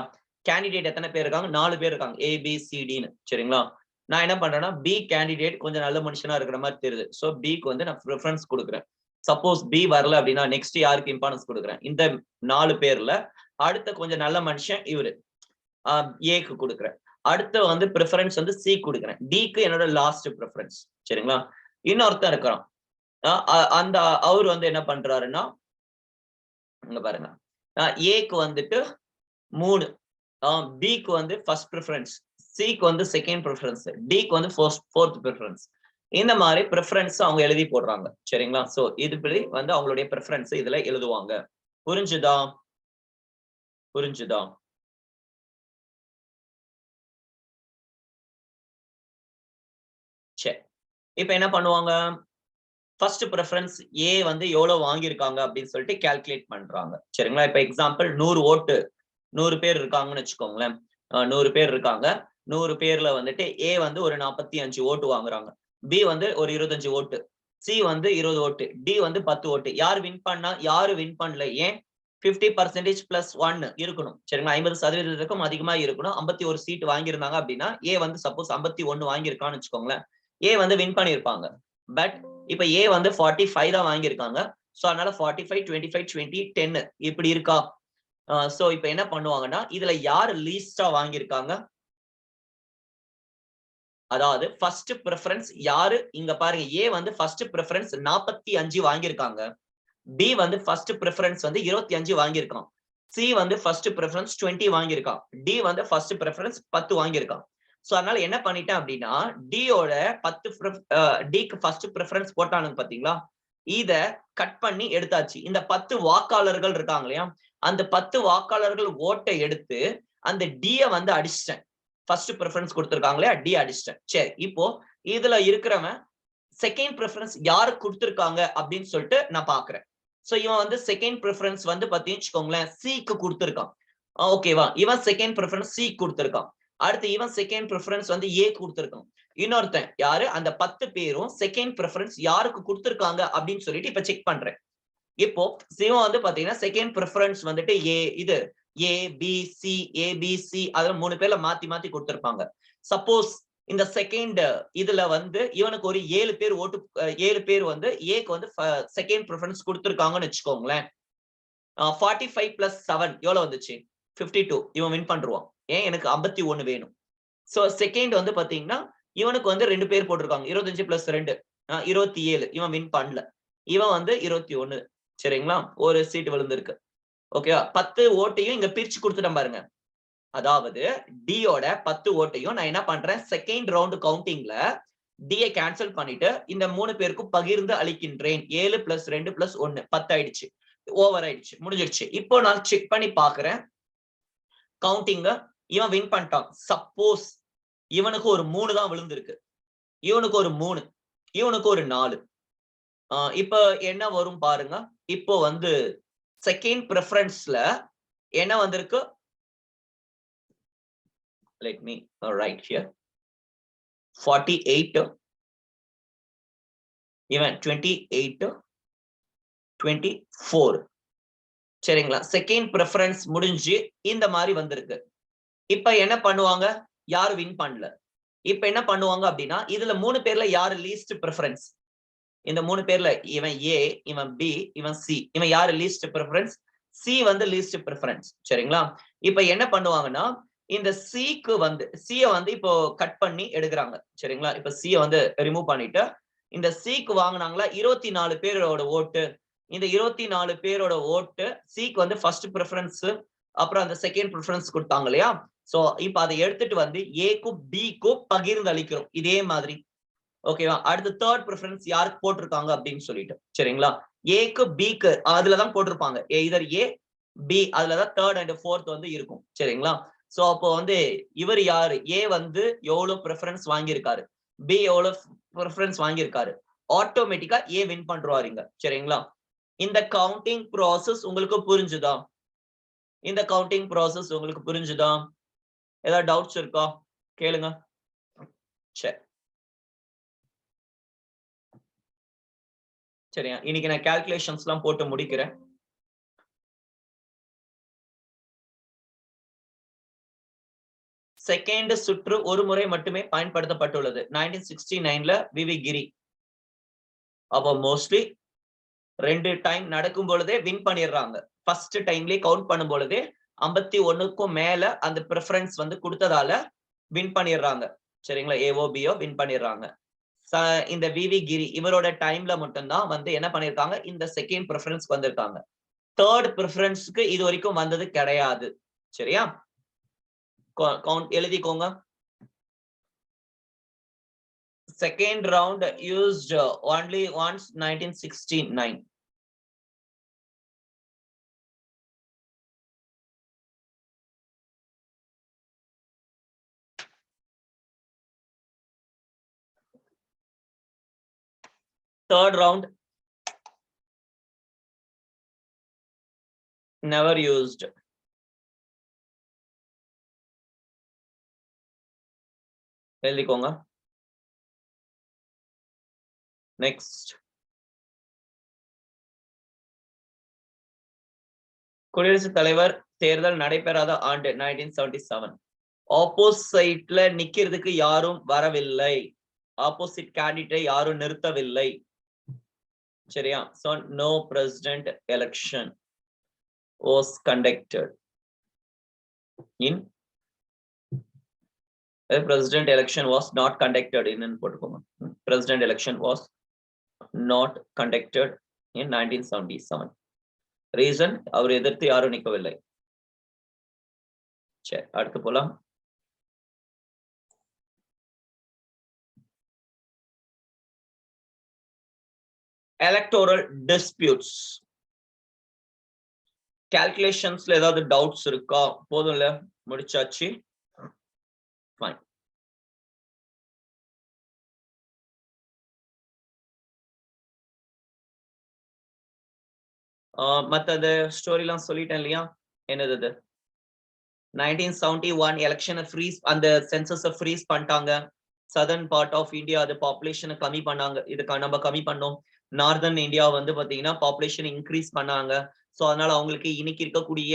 கேண்டிடேட் எத்தனை பேர் இருக்காங்க? 4 பேர் இருக்காங்க, ABCDன்னு, சரிங்களா. நான் என்ன பண்றேன்னா, பி கேண்டிடேட் கொஞ்சம் நல்ல மனுஷனா இருக்கிற மாதிரி தெரியுது. சோ பிக்கு வந்து நான் ப்ரிஃபரன்ஸ் கொடுக்குறேன். சப்போஸ் பி வரல அப்படின்னா நெக்ஸ்ட் யாருக்கு இம்பார்ட்டன்ஸ் கொடுக்குறேன்? இந்த 4 பேர்ல அடுத்த கொஞ்சம் நல்ல மனுஷன் இவரு, ஏக்கு கொடுக்குறேன். அடுத்த வந்து ப்ரிஃபரன்ஸ் வந்து சி கொடுக்குறேன். டிக்கு என்னோட லாஸ்ட் ப்ரிஃபரன்ஸ், சரிங்களா. இன்னொருத்தன் இருக்கிறான், அந்த அவர் வந்து என்ன பண்றாருன்னா, இங்க பாருங்க, ஏக்கு வந்துட்டு 3, பிக்கு வந்து ஃபர்ஸ்ட் ப்ரிஃபரன்ஸ், சிக்கு வந்து செகண்ட் ப்ரிஃபரன்ஸ், டிக்கு வந்து ஃபோர்த் ப்ரிஃபரன்ஸ். இந்த மாதிரி ப்ரிஃபரன்ஸ் அவங்க எழுதி போடுறாங்க, சரிங்களா. சோ இதுபடி வந்து அவங்களுடைய ப்ரிஃபரன்ஸ் இதுல எழுதுவாங்க. புரிஞ்சுதா? புரிஞ்சுதா? சரி, இப்ப என்ன பண்ணுவாங்க? ஃபர்ஸ்ட் ப்ரிஃபரன்ஸ் ஏ வந்து எவ்வளவு வாங்கியிருக்காங்க அப்படின்னு சொல்லிட்டு கால்குலேட் பண்றாங்க, சரிங்களா. இப்ப எக்ஸாம்பிள் 100 ஓட்டு, 100 பேர் இருக்காங்கன்னு வச்சுக்கோங்களேன். 100 பேர் இருக்காங்க. 100 பேர்ல வந்துட்டு ஏ வந்து ஒரு 45 ஓட்டு வாங்குறாங்க, பி வந்து ஒரு 25 ஓட்டு, சி வந்து 20 ஓட்டு, டி வந்து 10 ஓட்டு. யார் வின் பண்ணா? யாரு வின் பண்ணல? ஏன்? 50% பிளஸ் 1 இருக்கணும், சரிங்களா. 50% அதிகமா இருக்கணும். 51 சீட் வாங்கியிருந்தாங்க அப்படின்னா ஏ வந்து சப்போஸ் 51 வாங்கியிருக்கான்னு வச்சுக்கோங்களேன், ஏ வந்து வின் பண்ணியிருப்பாங்க. பட் இப்ப ஏ வந்து 45 தான் வாங்கியிருக்காங்க. சோ அதனால 45, 25, 20, 10 இப்படி இருக்கா? சோ இப்ப என்ன பண்ணுவாங்கன்னா, இதுல யாரு லீஸ்டா வாங்கியிருக்காங்க, அதாவது ஃபர்ஸ்ட் ப்ரிஃபரன்ஸ் யாரு? இங்க பாருங்க, ஏ வந்து ஃபர்ஸ்ட் ப்ரிஃபரன்ஸ் 45 வாங்கியிருக்காங்க, பி வந்து ஃபர்ஸ்ட் ப்ரிஃபரன்ஸ் வந்து 25 வாங்கியிருக்கான், சி வந்து ஃபர்ஸ்ட் ப்ரிஃபரன்ஸ் 20 வாங்கியிருக்கான், டி வந்து ஃபர்ஸ்ட் ப்ரிஃபரன்ஸ் 10 வாங்கியிருக்கான். சோ அதனால என்ன பண்ணிட்டேன் அப்படின்னா, டியோட 10 டிக்கு ஃபர்ஸ்ட் ப்ரிஃபரன்ஸ் போட்டானுங்க பாத்தீங்களா, இத கட் பண்ணி எடுத்தாச்சு. இந்த 10 வாக்காளர்கள் இருக்காங்க இல்லையா, அந்த 10 வாக்காளர்கள் ஓட்டை எடுத்து அந்த டிய வந்து அடிச்சிட்டேன். ஃபர்ஸ்ட் ப்ரிஃபரன்ஸ் கொடுத்திருக்காங்களே, டி அடிச்சிட்டேன். சரி, இப்போ இதுல இருக்கிறவன் செகண்ட் ப்ரிஃபரன்ஸ் யாருக்கு கொடுத்திருக்காங்க அப்படின்னு சொல்லிட்டு நான் பாக்குறேன். சோ இவன் வந்து செகண்ட் ப்ரிஃபரன்ஸ் வந்து பாத்தீங்கன்னு சிக்கு கொடுத்திருக்கான், ஓகேவா. இவன் செகண்ட் ப்ரிஃபரன்ஸ் சி கொடுத்திருக்கான். அடுத்து இவன் செகண்ட் ப்ரிஃபரன்ஸ் வந்து ஏ கொடுத்திருக்கான். இன்னொருத்தன் யாரு? அந்த 10 பேரும் செகண்ட் ப்ரிஃபரன்ஸ் யாருக்கு கொடுத்திருக்காங்க அப்படின்னு சொல்லிட்டு இப்ப செக் பண்றேன். இப்போ சிவன் வந்து பாத்தீங்கன்னா செகண்ட் ப்ரிஃபரன்ஸ் வந்துட்டு ஏ, இது ஏபிசி, ஏபிசி அதுல 3 பேர்ல மாத்தி மாத்தி கொடுத்திருப்பாங்க. சப்போஸ் இந்த செகண்ட் இதுல வந்து இவனுக்கு ஒரு 7 பேர் ஓட்டு, 7 பேர் வந்து ஏக்கு வந்து செகண்ட் ப்ரிஃபரன்ஸ் கொடுத்திருக்காங்கன்னு வச்சுக்கோங்களேன். 45 பிளஸ் 7 எவ்வளவு வந்துச்சு? 52. இவன் வின் பண்றான். ஏன்? எனக்கு 51 வேணும். சோ செகண்ட் வந்து பாத்தீங்கன்னா இவனுக்கு வந்து 2 பேர் போட்டிருக்காங்க, 25 பிளஸ் 2 27. இவன் வின் பண்ணல, இவன் வந்து 21, சரிங்களா. ஒரு சீட் விழுந்திருக்கு, ஓகேவா. 10 ஓட்டையும் இங்க பிரிச்சு கொடுத்துட்டேன் பாருங்க. அதாவது டியோட 10 ஓட்டையும் நான் என்ன பண்றேன், செகண்ட் ரவுண்ட் கவுண்டிங்ல டியை கேன்சல் பண்ணிட்டு இந்த 3 பேருக்கும் பகிர்ந்து அளிக்கின்றேன். 7 பிளஸ் 2 பிளஸ் 1 10 ஆயிடுச்சு, ஓவர் ஆயிடுச்சு, முடிஞ்சிடுச்சு. இப்போ நான் செக் பண்ணி பாக்குறேன் கவுண்டிங்க, இவன் வின் பண்ணிட்டான். சப்போஸ் இவனுக்கு ஒரு 3 தான் விழுந்திருக்கு, இவனுக்கு ஒரு 3, இவனுக்கு ஒரு 4. இப்ப என்ன வரும் பாருங்க. இப்போ வந்து செகண்ட் ப்ரிஃபரன்ஸ்ல என்ன வந்திருக்கு? Let me write here. 48, இவன் 28, 24, சரிங்களா. செகண்ட் ப்ரிஃபரன்ஸ் முடிஞ்சு இந்த மாதிரி வந்திருக்கு. இப்ப என்ன பண்ணுவாங்க? யாரு வின் பண்ணல. இப்ப என்ன பண்ணுவாங்க அப்படின்னா, இதுல 3 பேர்ல யாரு லீஸ்ட் ப்ரிஃபரன்ஸ்? இந்த 3 பேர்ல இவன் ஏ, இவன் பி, இவன் சி. இவன் யாரு லீஸ்ட் ப்ரிஃபரன்ஸ்? சி வந்து லீஸ்ட் ப்ரிஃபரன்ஸ், சரிங்களா. இப்ப என்ன பண்ணுவாங்கன்னா, இந்த சிக்கு வந்து சிய வந்து இப்போ கட் பண்ணி எடுக்கிறாங்க. சரிங்களா? இப்ப சிய வந்து ரிமூவ் பண்ணிட்டு இந்த சிக்கு வாங்குனாங்களா 24 பேரோட ஓட்டு. இந்த 24 பேரோட ஓட்டு சிக்கு வந்து ஃபர்ஸ்ட் பிரெஃபரன்ஸ் அப்புறம் அந்த செகண்ட் பிரெஃபரன்ஸ் குடுத்தாங்க இல்லையா? சோ இப்ப அத எடுத்துட்டு வந்து ஏக்கும் பிக்கும் பகிர்ந்து அளிக்கிறோம். இதே மாதிரி. ஓகேவா? அடுத்து தேர்ட் பிரெஃபரன்ஸ் யாருக்கு போட்டிருக்காங்க அப்படின்னு சொல்லிட்டு. சரிங்களா? ஏக்கு பிக்கு அதுல தான் போட்டிருப்பாங்க. எய்தர் ஏ, பி அதுல தான் தேர்ட் அண்ட் ஃபோர்த் வந்து இருக்கும். சரிங்களா? சோ அப்போ வந்து இவர் யாரு? ஏ வந்து எவ்வளவு பிரெஃபரன்ஸ் வாங்கியிருக்காரு? பி எவ்வளவு பிரெஃபரன்ஸ் வாங்கியிருக்காரு? ஆட்டோமேட்டிக்கா ஏ வின் பண்றாரு இங்க. சரிங்களா? இந்த கவுண்டிங் ப்ராசஸ் உங்களுக்கு புரிஞ்சுதா? இந்த கவுண்டிங் ப்ராசஸ் உங்களுக்கு புரிஞ்சுதா? ஏதாவது டவுட்ஸ் இருக்கா? கேளுங்க. சரி. சரியா? இன்னைக்கு நான் கால்குலேஷன்ஸ்லாம் போட்டு முடிக்கிறேன். செகண்ட் சுற்று ஒரு முறை மட்டுமே பயன்படுத்தப்பட்டுள்ளது. 1969ல வி.வி. கிரி. அப்போ மோஸ்ட்லி 2 டைம் நடக்கும் பொழுதே வின் பண்ணிடுறாங்க. ஃபர்ஸ்ட் டைம்லயே கவுண்ட் பண்ணும் பொழுதே 51க்கும் மேல அந்த பிரெஃபரன்ஸ் வந்து குடுத்ததால வின் பண்ணிடுறாங்க. சரிங்களா? ஏவோ, பியோ வின் பண்ணிடுறாங்க. இந்த வி.வி. கிரி இவரோட டைம்ல மட்டும் தான் வந்து என்ன பண்ணியிருக்காங்க, இந்த செகண்ட் பிரெஃபரன்ஸ்க்கு வந்திருக்காங்க. தேர்ட் பிரெஃபரன்ஸ்க்கு இதுவரைக்கும் வந்தது கிடையாது. சரியா? கவுண்ட் எழுதிக்கோங்க. Second round used only once 1969. Third round never used. எழுதிக்கோங்க. Next. குடியரசுத் தலைவர் தேர்தல் நடைபெறாத ஆண்டு 1977. ஆப்போசிட்ல நிக்கிறதுக்கு யாரும் வரவில்லை. ஆப்போசிட் கேண்டிடேட்டை யாரும் நிறுத்தவில்லை. சரியா? So no president election was conducted in president election was not conducted in போட்டுக்கோங்க. President election was not conducted in 1977. Reason அவர் எதிர்த்து யாரும் நிக்கவில்லை. சரி, அடுத்து போலாம். Electoral disputes. கால்குலேஷன்ஸ்ல ஏதாவது டவுட்ஸ் இருக்கா? போதும்ல, முடிச்சாச்சு. ஃபைன். மத்த ஸ்டோரிலாம் சொல்லிட்டேன் இல்லையா? என்னது 1971 எலெக்ஷனை ஃப்ரீஸ், அந்த சென்சஸை ஃப்ரீஸ் பண்ணிட்டாங்க. சதர்ன் பார்ட் ஆஃப் இந்தியா அது பாப்புலேஷனை கம்மி பண்ணாங்க. இதுக்கு நம்ம கம்மி பண்ணோம். நார்தர்ன் இந்தியா வந்து பாத்தீங்கன்னா பாப்புலேஷன் இன்க்ரீஸ் பண்ணாங்க. சோ அதனால அவங்களுக்கு இன்னைக்கு இருக்கக்கூடிய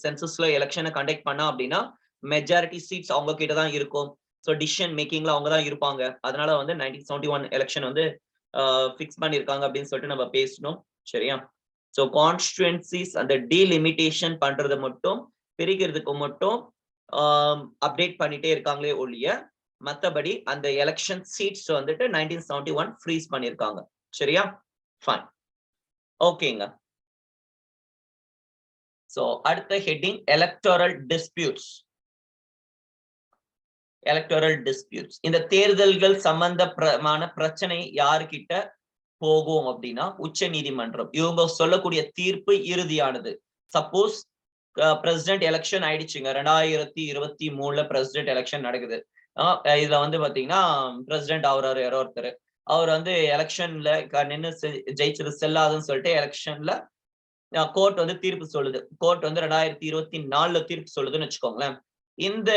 சென்சஸ்ல எலெக்ஷனை கண்டக்ட் பண்ணா அப்படின்னா மெஜாரிட்டி சீட்ஸ் அவங்க கிட்ட தான் இருக்கும். ஸோ டிசிஷன் மேக்கிங்ல அவங்க தான் இருப்பாங்க. அதனால வந்து 1971 எலெக்ஷன் வந்து ஃபிக்ஸ் பண்ணிருக்காங்க அப்படின்னு சொல்லிட்டு நம்ம பேசணும். சரியா? ஸோ கான்ஸ்டுவன்சிஸ் அந்த டீலிமிட்டேஷன் பண்றது மட்டும், பிரிக்கிறதுக்கு மட்டும் அப்டேட் பண்ணிட்டே இருக்காங்களே ஒழிய மத்தபடி அந்த எலெக்ஷன் சீட்ஸ் வந்துட்டு 1971 ஃப்ரீஸ் பண்ணிருக்காங்க. சரியா? ஃபைன். ஓகேங்க. சோ அடுத்த heading electoral disputes. Electoral disputes. இந்த தேர்தல்கள் சம்பந்தமான பிரச்சனை யாருக்கிட்ட போகும் அப்படின்னா உச்ச நீதிமன்றம். இவங்க சொல்லக்கூடிய தீர்ப்பு இறுதியானது. சப்போஸ் பிரசிடென்ட் எலெக்ஷன் ஆயிடுச்சுங்க. 2023ல பிரசிடென்ட் எலெக்ஷன் நடக்குது. இதுல வந்து பாத்தீங்கன்னா பிரசிடென்ட் ஆகுறாரு யாரோ ஒருத்தர். அவர் வந்து எலெக்ஷன்ல நின்னு ஜெயிச்சது செல்லாதுன்னு சொல்லிட்டு எலெக்ஷன்ல கோர்ட் வந்து தீர்ப்பு சொல்லுது. கோர்ட் வந்து 2024ல தீர்ப்பு சொல்லுதுன்னு வச்சுக்கோங்களேன். இந்த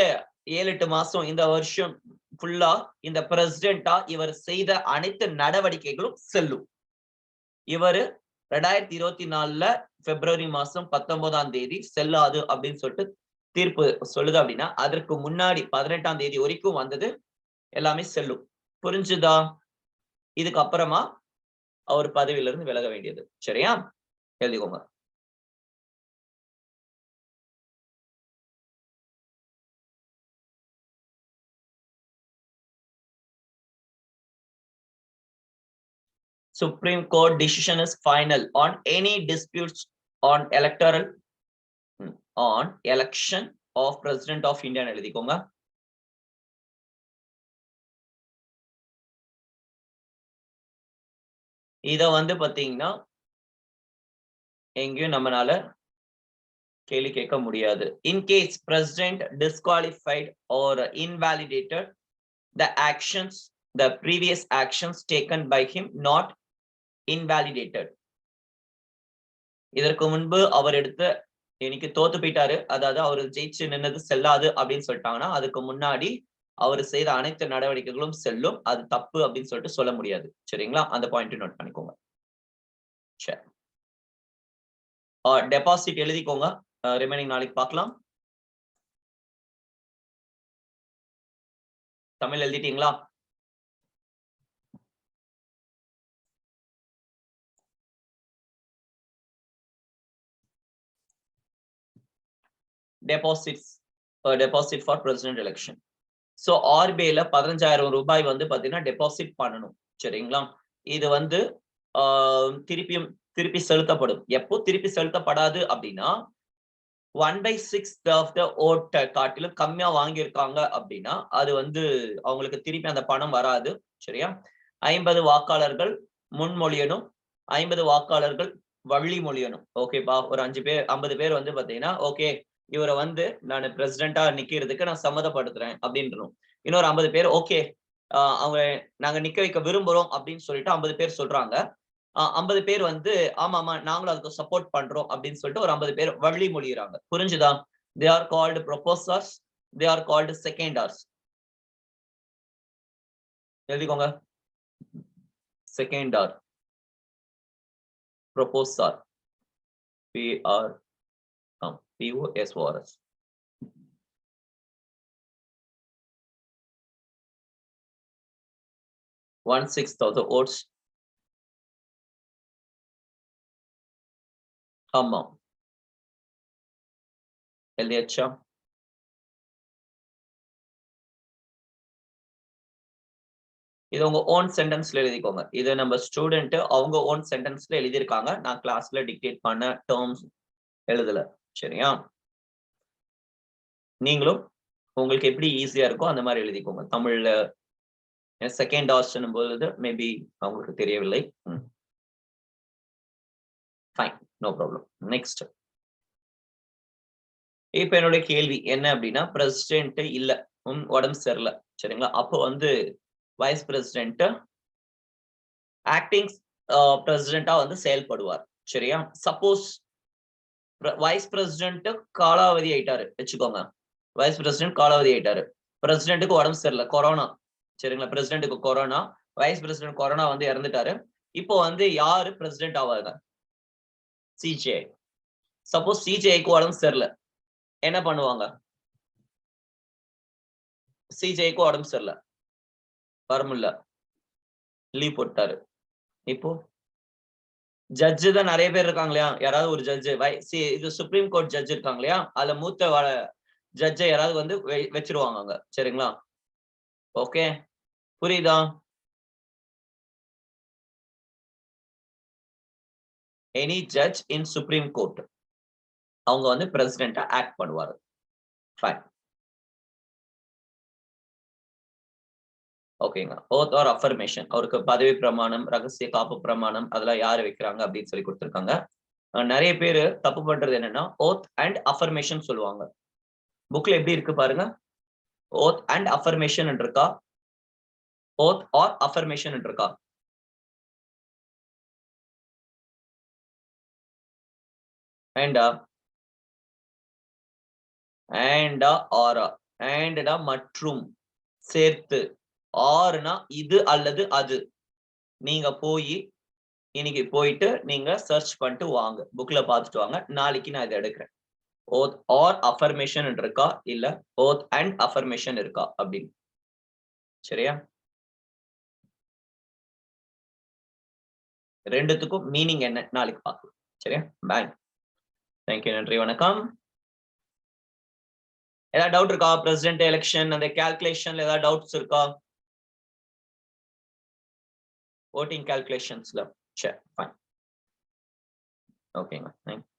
7-8 மாசம் இந்த வருஷம் ஃபுல்லா இந்த பிரசிடென்டா இவர் செய்த அனைத்து நடவடிக்கைகளும் செல்லும். இவரு 2024ல பிப்ரவரி மாசம் 19ஆம் தேதி செல்லாது அப்படின்னு சொல்லிட்டு தீர்ப்பு சொல்லுது அப்படின்னா அதற்கு முன்னாடி 18ஆம் தேதி வரைக்கும் வந்தது எல்லாமே செல்லும். புரிஞ்சுதா? இதுக்கு அப்புறமா அவர் பதவியில இருந்து விலக வேண்டியது. சரியா? எழுதிக்கோங்க. Supreme Court decision is final on any disputes on election of President of India எழுதிக்கோங்க. இத பாத்தீங்கன்னா எங்கேயும் நம்மனால கேள்வி கேட்க முடியாது. In case President disqualified or invalidated the previous actions taken by him not invalidated. இதற்கு முன்பு அவர் எடுத்த எனக்கு தோத்து போயிட்டாரு, அதாவது அவர் ஜெயிச்சு நின்னது செல்லாது அப்படின்னு சொல்லிட்டாங்கன்னா அதுக்கு முன்னாடி அவர் செய்த அனைத்து நடவடிக்கைகளும் செல்லும், அது தப்பு அப்படின்னு சொல்லிட்டு சொல்ல முடியாது. சரிங்களா? அந்த பாயிண்ட் நோட் பண்ணிக்கோங்க. சரி, டெபாசிட் எழுதிக்கோங்க. ரிமைனிங் நாளைக்கு பார்க்கலாம். Tamil எழுதிட்டீங்களா? deposit for president election. So RBI ல 15,000 ரூபாய் பாத்தீங்கன்னா டெபாசிட் பண்ணணும். சரிங்களா? இது திருப்பி செலுத்தப்படும். எப்போ திருப்பி செலுத்தப்படாது அப்படின்னா 1/6 of the vote காட்டிலும் கம்மியா வாங்கியிருக்காங்க அப்படின்னா அது அவங்களுக்கு திருப்பி அந்த பணம் வராது. சரியா? 50 வாக்காளர்கள் முன்மொழியணும், 50 வாக்காளர்கள் வழி மொழியணும். ஓகேப்பா, ஒரு 50 பேர் பாத்தீங்கன்னா ஓகே இவரை நான் பிரசிடென்டா நிக்கிறதுக்கு நான் சம்மதப்படுத்துறேன் அப்படின்றணும். இன்னொரு 50 பேர் ஓகே அவங்க நாங்க நிக்க வைக்க விரும்புறோம் அப்படின்னு சொல்லிட்டு 50 பேர் சொல்றாங்க. 50 பேர் ஆமாமா நாங்களும் அதுக்கு சப்போர்ட் பண்றோம் அப்படின்னு சொல்லிட்டு ஒரு 50 பேர் வழி மொழிகிறாங்க. புரிஞ்சுதா? they are called proposers, they are called seconders. எழுதிக்கோங்க. secondar, proposer, POSORS. One-sixth of the votes. ஆமா, எழுதியாச்சா? இது உங்க ஓன் சென்டென்ஸ்ல எழுதிக்கோங்க. இது நம்ம ஸ்டூடெண்ட் அவங்க ஓன் சென்டென்ஸ்ல எழுதியிருக்காங்க. நான் கிளாஸ்ல டிக்டேட் பண்ண டேர்ம்ஸ் எழுதல. சரியா? நீங்களும் உங்களுக்கு எப்படி ஈஸியா இருக்கோ அந்த மாதிரி எழுதிக்கோங்க. தமிழ்ல செகண்ட் ஆப்ஷன் போது மேபி அவங்களுக்கு தெரியவில்லை. Fine, no problem. நெக்ஸ்ட், இப்ப என்னோட கேள்வி என்ன அப்படின்னா, பிரசிடென்ட் இல்ல, உடம்பு சரியில்லை. சரிங்களா? அப்போ வைஸ் பிரசிடென்ட் ஆக்டிங் பிரசிடென்டா செயல்படுவார். சரியா? சப்போஸ் வைஸ் பிரசிடென்ட் காலாவதி ஆயிட்டாரு வச்சுக்கோங்க. வைஸ் பிரசிடென்ட் காலாவதி ஆயிட்டாரு, பிரசிடென்ட்டுக்கு உடம்பு சரியில்லை, கொரோனா. சரிங்களா? பிரசிடென்ட்டுக்கு கொரோனா, வைஸ் பிரசிடென்ட் கொரோனா இறந்துட்டாரு. இப்போ யாரு பிரசிடென்ட் ஆவாங்க? சிஜே. சப்போஸ் சிஜேக்கு உடம்பு சரியில்லை, என்ன பண்ணுவாங்க? சிஜேக்கு உடம்பு சரியில்லை, வரமுல்ல, லீவ் போட்டாரு. இப்போ ஜட்ஜு தான் நிறைய பேர் இருக்காங்க இல்லையா? யாராவது ஒரு ஜட்ஜு இது சுப்ரீம் கோர்ட் ஜட்ஜ் இருக்காங்க இல்லையா? அதுல மூத்த ஜட்ஜை யாராவது வச்சிருவாங்க அங்க. சரிங்களா? ஓகே, புரியுதா? எனி ஜட்ஜ் இன் சுப்ரீம் கோர்ட் அவங்க பிரசிடென்டா ஆக்ட் பண்ணுவாரு. ஃபைன், ஓகேங்க. ஓத் ஆர் அஃபர்மேஷன், அவருக்கு பதவி பிரமாணம், ரகசிய காப்பு பிரமாணம் அதெல்லாம் யாரு வைக்கிறாங்க அப்படின்னு சொல்லி கொடுத்திருக்காங்க. நிறைய பேரு தப்பு பண்றது என்னன்னா ஓத் அண்ட் அஃபர்மேஷன் சொல்லுவாங்க. புக்ல எப்படி இருக்கு பாருங்க. ஓத் அண்ட் அஃபர்மேஷன் இருக்கா? ஓத் ஆர் அஃபர்மேஷன் இருக்கா? மற்றும் சேர்த்து, ஆறுனா இது அல்லது அது. நீங்க இன்னைக்கு போயிட்டு நீங்க சர்ச் பண்ணிட்டு வாங்க, புக்ல பார்த்துட்டு வாங்க. நாளைக்கு நான் இதை எடுக்கிறேன். ஓத் ஆர் அஃபர்மேஷன் இருக்கா, இல்ல ஓத் அண்ட் அஃபர்மேஷன் இருக்கா அப்படின்னு. சரியா? ரெண்டுத்துக்கும் மீனிங் என்ன நாளைக்கு பார்க்கலாம். சரியா? பாய், தேங்க்யூ, நன்றி, வணக்கம். ஏதாவது டவுட் இருக்கா? பிரசிடென்ட் எலெக்ஷன் அந்த கால்குலேஷன்ல ஏதாவது டவுட்ஸ் இருக்கா? ஓட்டிங் கால்குலேஷன்ஸ்ல. சரி, ஃபைன். ஓகேங்க. தேங்க்யூ.